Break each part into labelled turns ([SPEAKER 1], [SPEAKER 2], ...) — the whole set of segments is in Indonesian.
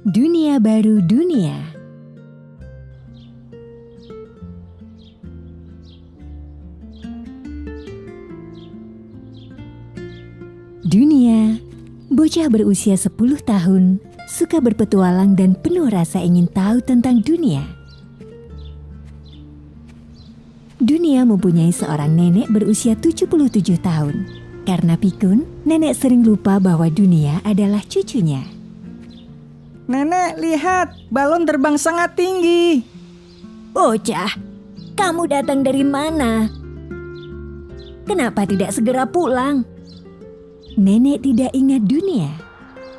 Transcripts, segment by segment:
[SPEAKER 1] Dunia baru dunia. Dunia, bocah berusia 10 tahun, suka berpetualang dan penuh rasa ingin tahu tentang dunia. Dunia mempunyai seorang nenek berusia 77 tahun. Karena pikun, nenek sering lupa bahwa dunia adalah cucunya.
[SPEAKER 2] Nenek, lihat, balon terbang sangat tinggi.
[SPEAKER 1] Bocah, kamu datang dari mana? Kenapa tidak segera pulang? Nenek tidak ingat dunia.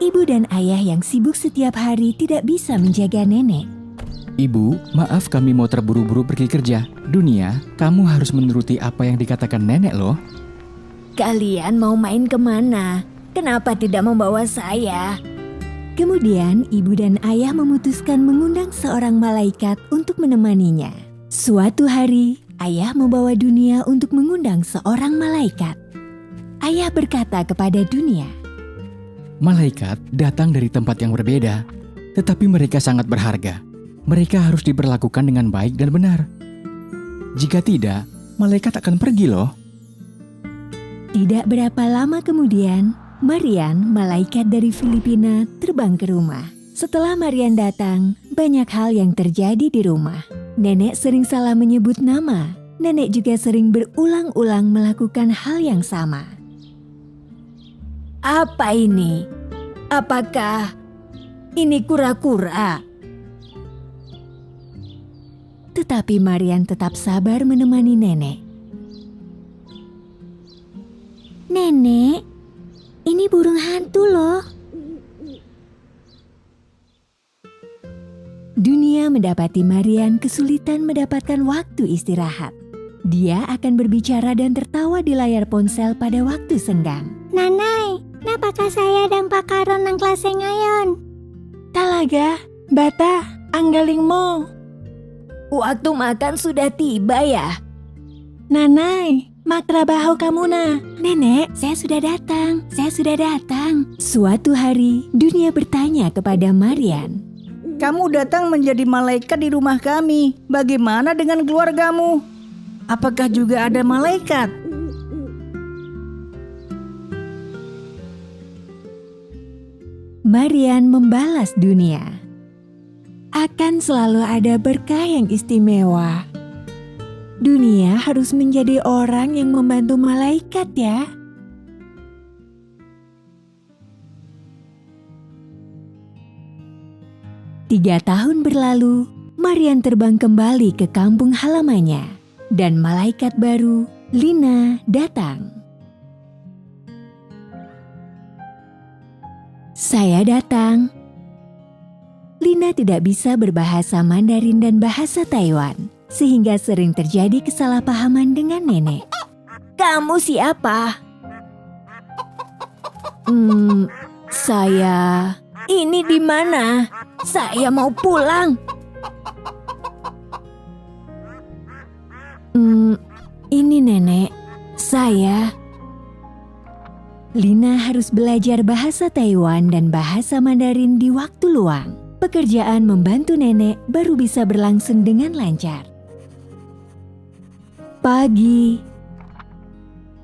[SPEAKER 1] Ibu dan ayah yang sibuk setiap hari tidak bisa menjaga nenek.
[SPEAKER 3] Ibu, maaf kami mau terburu-buru pergi kerja. Dunia, kamu harus menuruti apa yang dikatakan nenek loh.
[SPEAKER 1] Kalian mau main kemana? Kenapa tidak membawa saya? Kemudian ibu dan ayah memutuskan mengundang seorang malaikat untuk menemaninya. Suatu hari, ayah membawa dunia untuk mengundang seorang malaikat. Ayah berkata kepada dunia,
[SPEAKER 3] Malaikat datang dari tempat yang berbeda, tetapi mereka sangat berharga. Mereka harus diperlakukan dengan baik dan benar. Jika tidak, malaikat akan pergi loh.
[SPEAKER 1] Tidak berapa lama kemudian, Marian, malaikat dari Filipina, terbang ke rumah. Setelah Marian datang, banyak hal yang terjadi di rumah. Nenek sering salah menyebut nama. Nenek juga sering berulang-ulang melakukan hal yang sama. Apa ini? Apakah ini kura-kura? Tetapi Marian tetap sabar menemani nenek. Nenek, ini burung hantu loh. Dunia mendapati Marian kesulitan mendapatkan waktu istirahat. Dia akan berbicara dan tertawa di layar ponsel pada waktu senggang.
[SPEAKER 4] Nanay, napaka saya dan pakaron ng klase ngayon.
[SPEAKER 1] Talaga, bata, ang galing mo. Waktu makan sudah tiba ya? Nanay, magtrabaho ka muna. Nenek, saya sudah datang. Suatu hari, dunia bertanya kepada Marian.
[SPEAKER 2] Kamu datang menjadi malaikat di rumah kami. Bagaimana dengan keluargamu? Apakah juga ada malaikat?
[SPEAKER 1] Marian membalas dunia. Akan selalu ada berkah yang istimewa. Dunia harus menjadi orang yang membantu malaikat ya. Tiga tahun berlalu, Marian terbang kembali ke kampung halamannya. Dan malaikat baru, Lina, datang. Saya datang. Lina tidak bisa berbahasa Mandarin dan bahasa Taiwan, sehingga sering terjadi kesalahpahaman dengan nenek. Kamu siapa? Saya... Ini di mana? Saya mau pulang. Ini nenek, saya... Lina harus belajar bahasa Taiwan dan bahasa Mandarin di waktu luang. Pekerjaan membantu nenek baru bisa berlangsung dengan lancar. Pagi.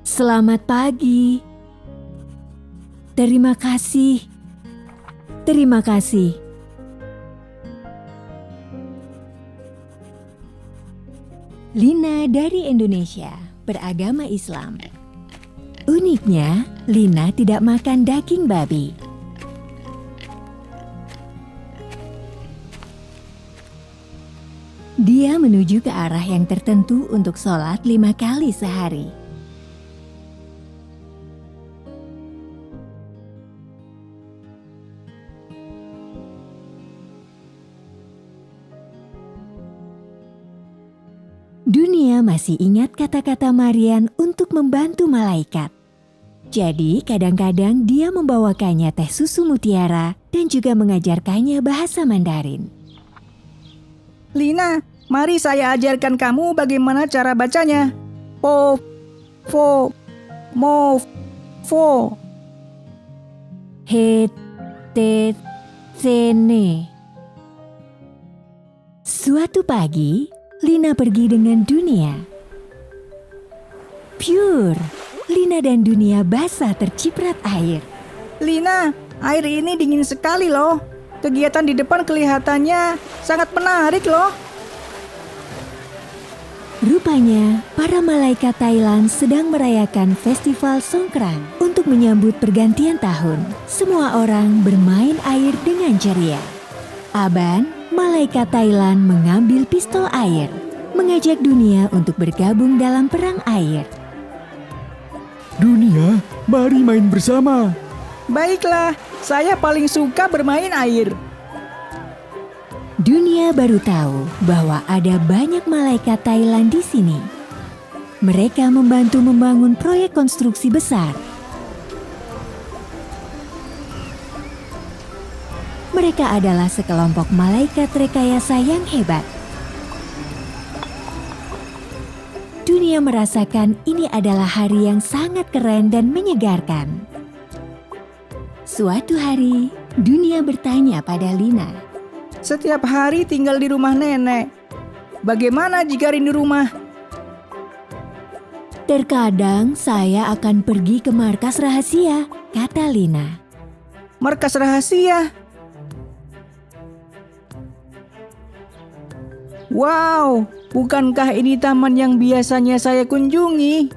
[SPEAKER 1] Selamat pagi. Terima kasih. Terima kasih. Lina dari Indonesia, beragama Islam. Uniknya, Lina tidak makan daging babi. Dia menuju ke arah yang tertentu untuk sholat 5 kali sehari. Dunia masih ingat kata-kata Marian untuk membantu malaikat. Jadi kadang-kadang dia membawakannya teh susu mutiara dan juga mengajarkannya bahasa Mandarin.
[SPEAKER 2] Lina, mari saya ajarkan kamu bagaimana cara bacanya. Po, fo, mo, fo.
[SPEAKER 1] Het, tet, Sene. Suatu pagi, Lina pergi dengan Dunia. Pure, Lina dan Dunia basah terciprat air.
[SPEAKER 2] Lina, air ini dingin sekali loh. Kegiatan di depan kelihatannya sangat menarik loh.
[SPEAKER 1] Rupanya, para malaikat Thailand sedang merayakan festival Songkran untuk menyambut pergantian tahun. Semua orang bermain air dengan ceria. Aban, malaikat Thailand mengambil pistol air, mengajak Dunia untuk bergabung dalam perang air.
[SPEAKER 3] Dunia, mari main bersama.
[SPEAKER 2] Baiklah, saya paling suka bermain air.
[SPEAKER 1] Dunia baru tahu bahwa ada banyak malaikat Thailand di sini. Mereka membantu membangun proyek konstruksi besar. Mereka adalah sekelompok malaikat rekayasa yang hebat. Dunia merasakan ini adalah hari yang sangat keren dan menyegarkan. Suatu hari, Dunia bertanya pada Lina.
[SPEAKER 2] Setiap hari tinggal di rumah nenek. Bagaimana jika rindu rumah?
[SPEAKER 1] Terkadang saya akan pergi ke markas rahasia, kata Lina.
[SPEAKER 2] Markas rahasia. Wow, bukankah ini taman yang biasanya saya kunjungi?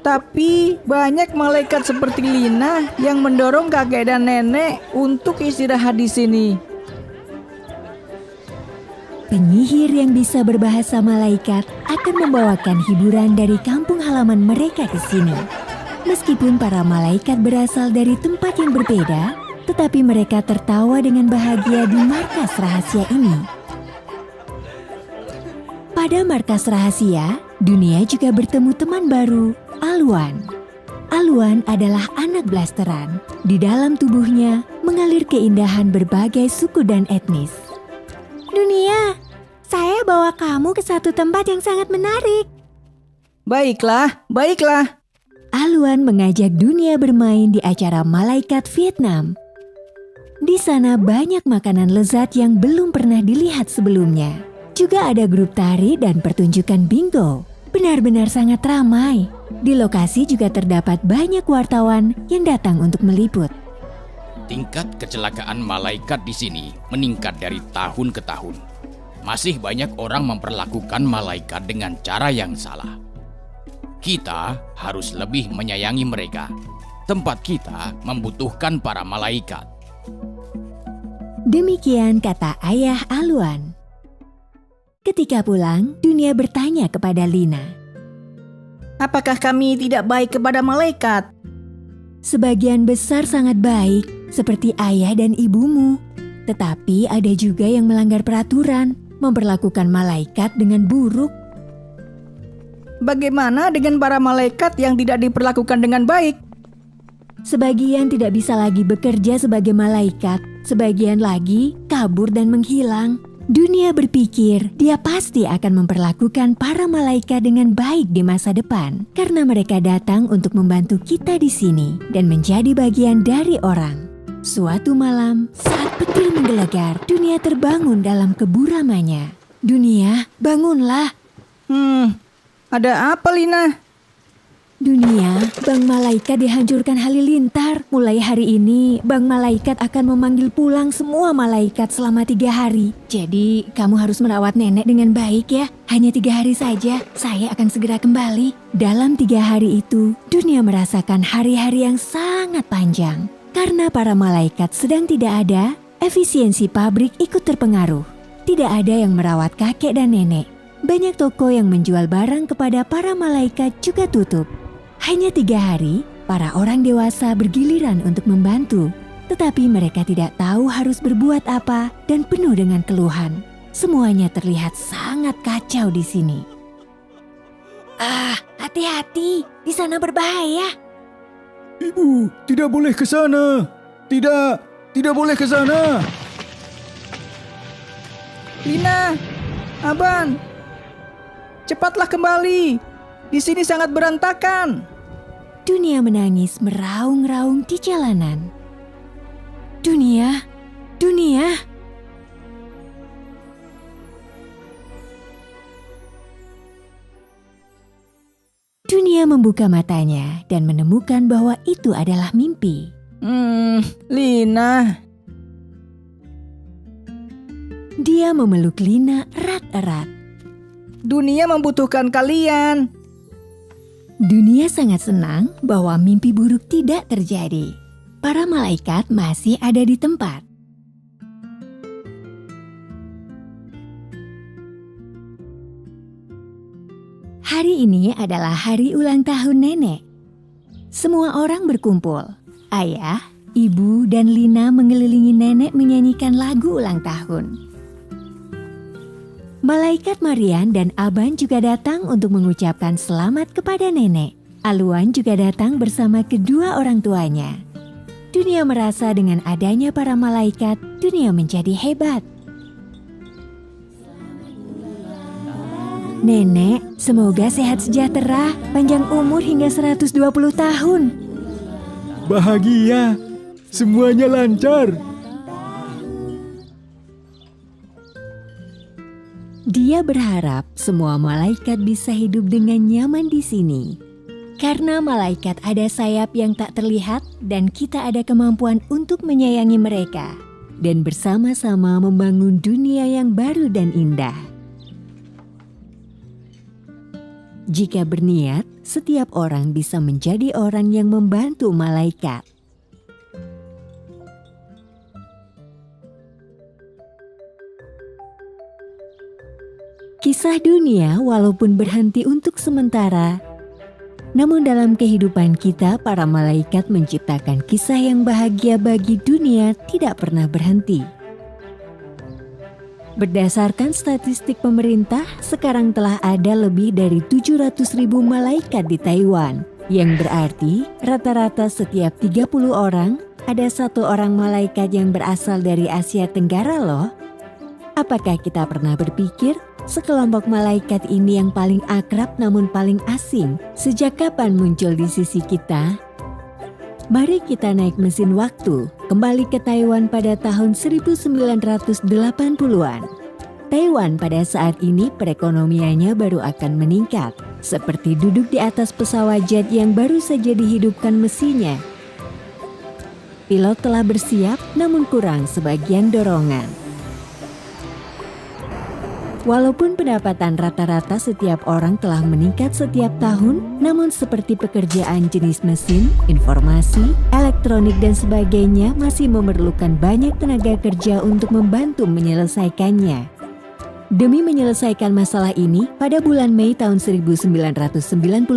[SPEAKER 2] Tapi banyak malaikat seperti Lina yang mendorong kakek dan nenek untuk istirahat di sini.
[SPEAKER 1] Penyihir yang bisa berbahasa malaikat akan membawakan hiburan dari kampung halaman mereka ke sini. Meskipun para malaikat berasal dari tempat yang berbeda, tetapi mereka tertawa dengan bahagia di markas rahasia ini. Pada markas rahasia, Dunia juga bertemu teman baru, Alwan. Alwan adalah anak blasteran. Di dalam tubuhnya mengalir keindahan berbagai suku dan etnis.
[SPEAKER 4] Dunia, saya bawa kamu ke satu tempat yang sangat menarik.
[SPEAKER 2] Baiklah, baiklah.
[SPEAKER 1] Alwan mengajak Dunia bermain di acara malaikat Vietnam. Di sana banyak makanan lezat yang belum pernah dilihat sebelumnya. Juga ada grup tari dan pertunjukan bingo. Benar-benar sangat ramai. Di lokasi juga terdapat banyak wartawan yang datang untuk meliput.
[SPEAKER 5] Tingkat kecelakaan malaikat di sini meningkat dari tahun ke tahun. Masih banyak orang memperlakukan malaikat dengan cara yang salah. Kita harus lebih menyayangi mereka. Tempat kita membutuhkan para malaikat.
[SPEAKER 1] Demikian kata ayah Alwan. Ketika pulang, Dunia bertanya kepada Lina.
[SPEAKER 2] Apakah kami tidak baik kepada malaikat?
[SPEAKER 1] Sebagian besar sangat baik, seperti ayah dan ibumu. Tetapi ada juga yang melanggar peraturan, memperlakukan malaikat dengan buruk.
[SPEAKER 2] Bagaimana dengan para malaikat yang tidak diperlakukan dengan baik?
[SPEAKER 1] Sebagian tidak bisa lagi bekerja sebagai malaikat, sebagian lagi kabur dan menghilang. Dunia berpikir dia pasti akan memperlakukan para malaikat dengan baik di masa depan karena mereka datang untuk membantu kita di sini dan menjadi bagian dari orang. Suatu malam, saat petir menggelegar, Dunia terbangun dalam keburamannya. Dunia, bangunlah.
[SPEAKER 2] Ada apa, Lina?
[SPEAKER 1] Dunia, Bang Malaikat dihancurkan halilintar. Mulai hari ini, Bang Malaikat akan memanggil pulang semua malaikat selama 3 hari. Jadi, kamu harus merawat nenek dengan baik ya. Hanya 3 hari saja, saya akan segera kembali. Dalam 3 hari itu, Dunia merasakan hari-hari yang sangat panjang. Karena para malaikat sedang tidak ada, efisiensi pabrik ikut terpengaruh. Tidak ada yang merawat kakek dan nenek. Banyak toko yang menjual barang kepada para malaikat juga tutup. Hanya 3 hari, para orang dewasa bergiliran untuk membantu. Tetapi mereka tidak tahu harus berbuat apa dan penuh dengan keluhan. Semuanya terlihat sangat kacau di sini. Hati-hati, di sana berbahaya.
[SPEAKER 3] Ibu, tidak boleh ke sana. Tidak boleh ke sana.
[SPEAKER 2] Lina, Aban, cepatlah kembali. Di sini sangat berantakan.
[SPEAKER 1] Dunia menangis meraung-raung di jalanan. Dunia, Dunia. Dunia membuka matanya dan menemukan bahwa itu adalah mimpi.
[SPEAKER 2] Lina.
[SPEAKER 1] Dia memeluk Lina erat-erat.
[SPEAKER 2] Dunia membutuhkan kalian.
[SPEAKER 1] Dunia sangat senang bahwa mimpi buruk tidak terjadi. Para malaikat masih ada di tempat. Hari ini adalah hari ulang tahun nenek. Semua orang berkumpul. Ayah, ibu, dan Lina mengelilingi nenek menyanyikan lagu ulang tahun. Malaikat Marian dan Aban juga datang untuk mengucapkan selamat kepada nenek. Aluan juga datang bersama kedua orang tuanya. Dunia merasa dengan adanya para malaikat, dunia menjadi hebat. Nenek, semoga sehat sejahtera, panjang umur hingga 120 tahun.
[SPEAKER 3] Bahagia, semuanya lancar.
[SPEAKER 1] Dia berharap semua malaikat bisa hidup dengan nyaman di sini. Karena malaikat ada sayap yang tak terlihat dan kita ada kemampuan untuk menyayangi mereka. Dan bersama-sama membangun dunia yang baru dan indah. Jika berniat, setiap orang bisa menjadi orang yang membantu malaikat. Kisah dunia walaupun berhenti untuk sementara, namun dalam kehidupan kita para malaikat menciptakan kisah yang bahagia bagi dunia tidak pernah berhenti. Berdasarkan statistik pemerintah, sekarang telah ada lebih dari 700.000 malaikat di Taiwan. Yang berarti rata-rata setiap 30 orang ada satu orang malaikat yang berasal dari Asia Tenggara loh. Apakah kita pernah berpikir sekelompok malaikat ini yang paling akrab namun paling asing sejak kapan muncul di sisi kita? Mari kita naik mesin waktu, kembali ke Taiwan pada tahun 1980-an. Taiwan pada saat ini perekonomiannya baru akan meningkat, seperti duduk di atas pesawat jet yang baru saja dihidupkan mesinnya. Pilot telah bersiap, namun kurang sebagian dorongan. Walaupun pendapatan rata-rata setiap orang telah meningkat setiap tahun, namun seperti pekerjaan jenis mesin, informasi, elektronik dan sebagainya masih memerlukan banyak tenaga kerja untuk membantu menyelesaikannya. Demi menyelesaikan masalah ini, pada bulan Mei tahun 1992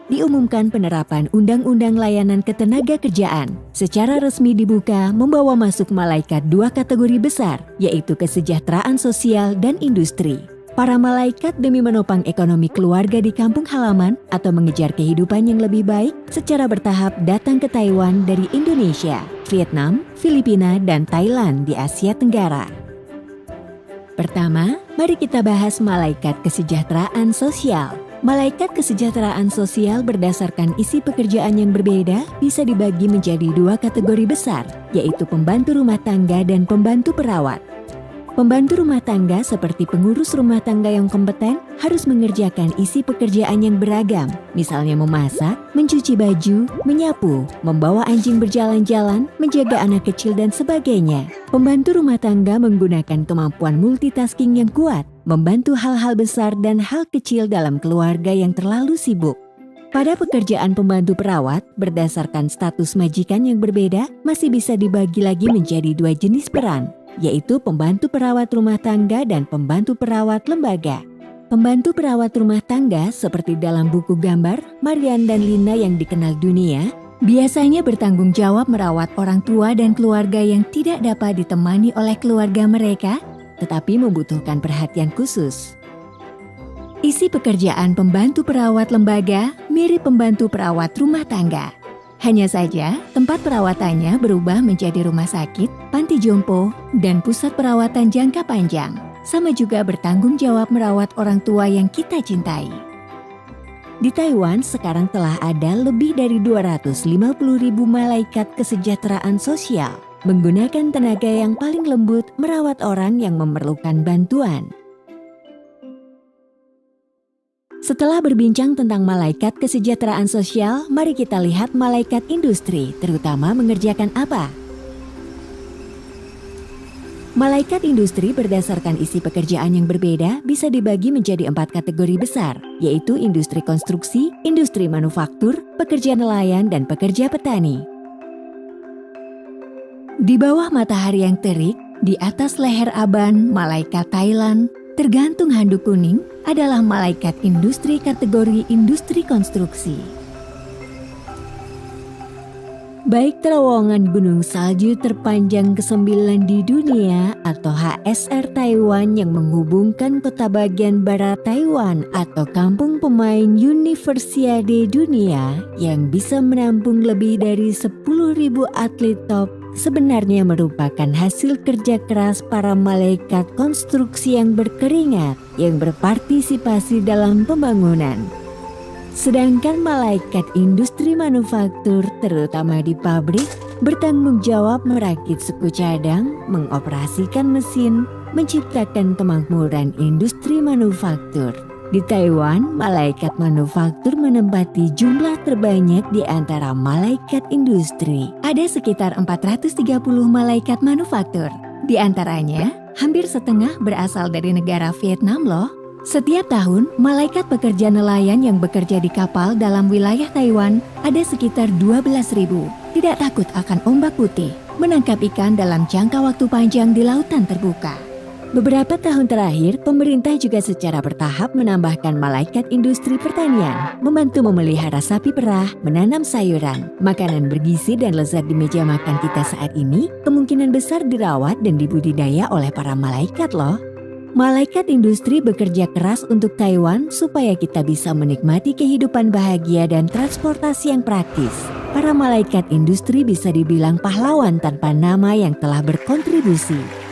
[SPEAKER 1] diumumkan penerapan Undang-Undang Layanan Ketenagakerjaan. Secara resmi dibuka membawa masuk malaikat dua kategori besar, yaitu kesejahteraan sosial dan industri. Para malaikat demi menopang ekonomi keluarga di kampung halaman atau mengejar kehidupan yang lebih baik secara bertahap datang ke Taiwan dari Indonesia, Vietnam, Filipina, dan Thailand di Asia Tenggara. Pertama, mari kita bahas malaikat kesejahteraan sosial. Malaikat kesejahteraan sosial berdasarkan isi pekerjaan yang berbeda bisa dibagi menjadi dua kategori besar, yaitu pembantu rumah tangga dan pembantu perawat. Pembantu rumah tangga seperti pengurus rumah tangga yang kompeten harus mengerjakan isi pekerjaan yang beragam, misalnya memasak, mencuci baju, menyapu, membawa anjing berjalan-jalan, menjaga anak kecil dan sebagainya. Pembantu rumah tangga menggunakan kemampuan multitasking yang kuat, membantu hal-hal besar dan hal kecil dalam keluarga yang terlalu sibuk. Pada pekerjaan pembantu perawat, berdasarkan status majikan yang berbeda, masih bisa dibagi lagi menjadi dua jenis peran, yaitu pembantu perawat rumah tangga dan pembantu perawat lembaga. Pembantu perawat rumah tangga seperti dalam buku gambar Marian dan Lina yang dikenal dunia, biasanya bertanggung jawab merawat orang tua dan keluarga yang tidak dapat ditemani oleh keluarga mereka, tetapi membutuhkan perhatian khusus. Isi pekerjaan pembantu perawat lembaga mirip pembantu perawat rumah tangga. Hanya saja, tempat perawatannya berubah menjadi rumah sakit, panti jompo, dan pusat perawatan jangka panjang. Sama juga bertanggung jawab merawat orang tua yang kita cintai. Di Taiwan sekarang telah ada lebih dari 250.000 malaikat kesejahteraan sosial. menggunakan tenaga yang paling lembut merawat orang yang memerlukan bantuan. Setelah berbincang tentang malaikat kesejahteraan sosial, mari kita lihat malaikat industri terutama mengerjakan apa. Malaikat industri berdasarkan isi pekerjaan yang berbeda bisa dibagi menjadi 4 kategori besar, yaitu industri konstruksi, industri manufaktur, pekerja nelayan, dan pekerja petani. Di bawah matahari yang terik, di atas leher Aban, malaikat Thailand, tergantung handuk kuning, adalah malaikat industri kategori industri konstruksi. Baik terowongan gunung salju terpanjang ke-9 di dunia atau HSR Taiwan yang menghubungkan kota bagian barat Taiwan atau kampung pemain Universiade dunia yang bisa menampung lebih dari 10.000 atlet top sebenarnya merupakan hasil kerja keras para malaikat konstruksi yang berkeringat yang berpartisipasi dalam pembangunan. Sedangkan malaikat industri manufaktur, terutama di pabrik, bertanggung jawab merakit suku cadang, mengoperasikan mesin, menciptakan kemakmuran industri manufaktur. Di Taiwan, malaikat manufaktur menempati jumlah terbanyak di antara malaikat industri. Ada sekitar 430 malaikat manufaktur. Di antaranya, hampir setengah berasal dari negara Vietnam loh. Setiap tahun, malaikat pekerja nelayan yang bekerja di kapal dalam wilayah Taiwan ada sekitar 12.000. Tidak takut akan ombak putih, menangkap ikan dalam jangka waktu panjang di lautan terbuka. Beberapa tahun terakhir, pemerintah juga secara bertahap menambahkan malaikat industri pertanian, membantu memelihara sapi perah, menanam sayuran, makanan bergizi dan lezat di meja makan kita saat ini, kemungkinan besar dirawat dan dibudidaya oleh para malaikat loh. Malaikat industri bekerja keras untuk Taiwan supaya kita bisa menikmati kehidupan bahagia dan transportasi yang praktis. Para malaikat industri bisa dibilang pahlawan tanpa nama yang telah berkontribusi.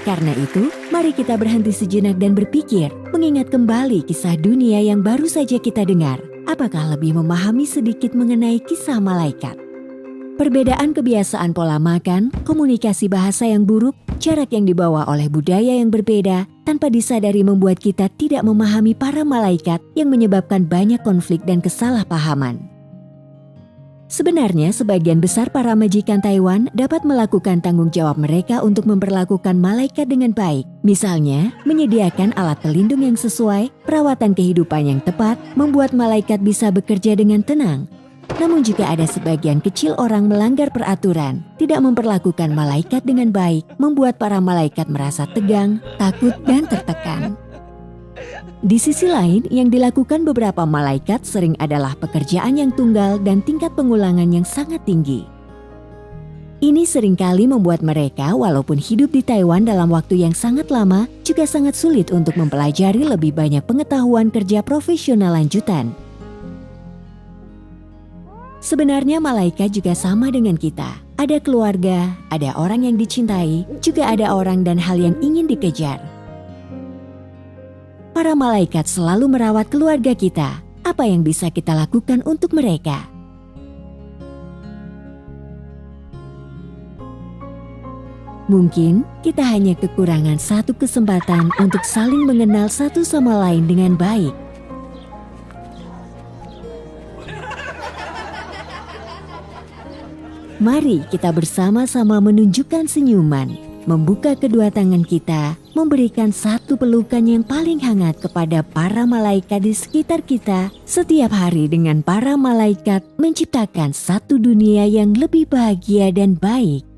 [SPEAKER 1] Karena itu, mari kita berhenti sejenak dan berpikir, mengingat kembali kisah dunia yang baru saja kita dengar. Apakah lebih memahami sedikit mengenai kisah malaikat? Perbedaan kebiasaan pola makan, komunikasi bahasa yang buruk, jarak yang dibawa oleh budaya yang berbeda, tanpa disadari membuat kita tidak memahami para malaikat yang menyebabkan banyak konflik dan kesalahpahaman. Sebenarnya, sebagian besar para majikan Taiwan dapat melakukan tanggung jawab mereka untuk memperlakukan malaikat dengan baik. Misalnya, menyediakan alat pelindung yang sesuai, perawatan kehidupan yang tepat, membuat malaikat bisa bekerja dengan tenang. Namun juga ada sebagian kecil orang melanggar peraturan, tidak memperlakukan malaikat dengan baik, membuat para malaikat merasa tegang, takut, dan tertekan. Di sisi lain, yang dilakukan beberapa malaikat sering adalah pekerjaan yang tunggal dan tingkat pengulangan yang sangat tinggi. Ini seringkali membuat mereka, walaupun hidup di Taiwan dalam waktu yang sangat lama, juga sangat sulit untuk mempelajari lebih banyak pengetahuan kerja profesional lanjutan. Sebenarnya malaikat juga sama dengan kita. Ada keluarga, ada orang yang dicintai, juga ada orang dan hal yang ingin dikejar. Para malaikat selalu merawat keluarga kita. Apa yang bisa kita lakukan untuk mereka? Mungkin kita hanya kekurangan satu kesempatan untuk saling mengenal satu sama lain dengan baik. Mari kita bersama-sama menunjukkan senyuman, membuka kedua tangan kita, memberikan satu pelukan yang paling hangat kepada para malaikat di sekitar kita setiap hari dengan para malaikat menciptakan satu dunia yang lebih bahagia dan baik.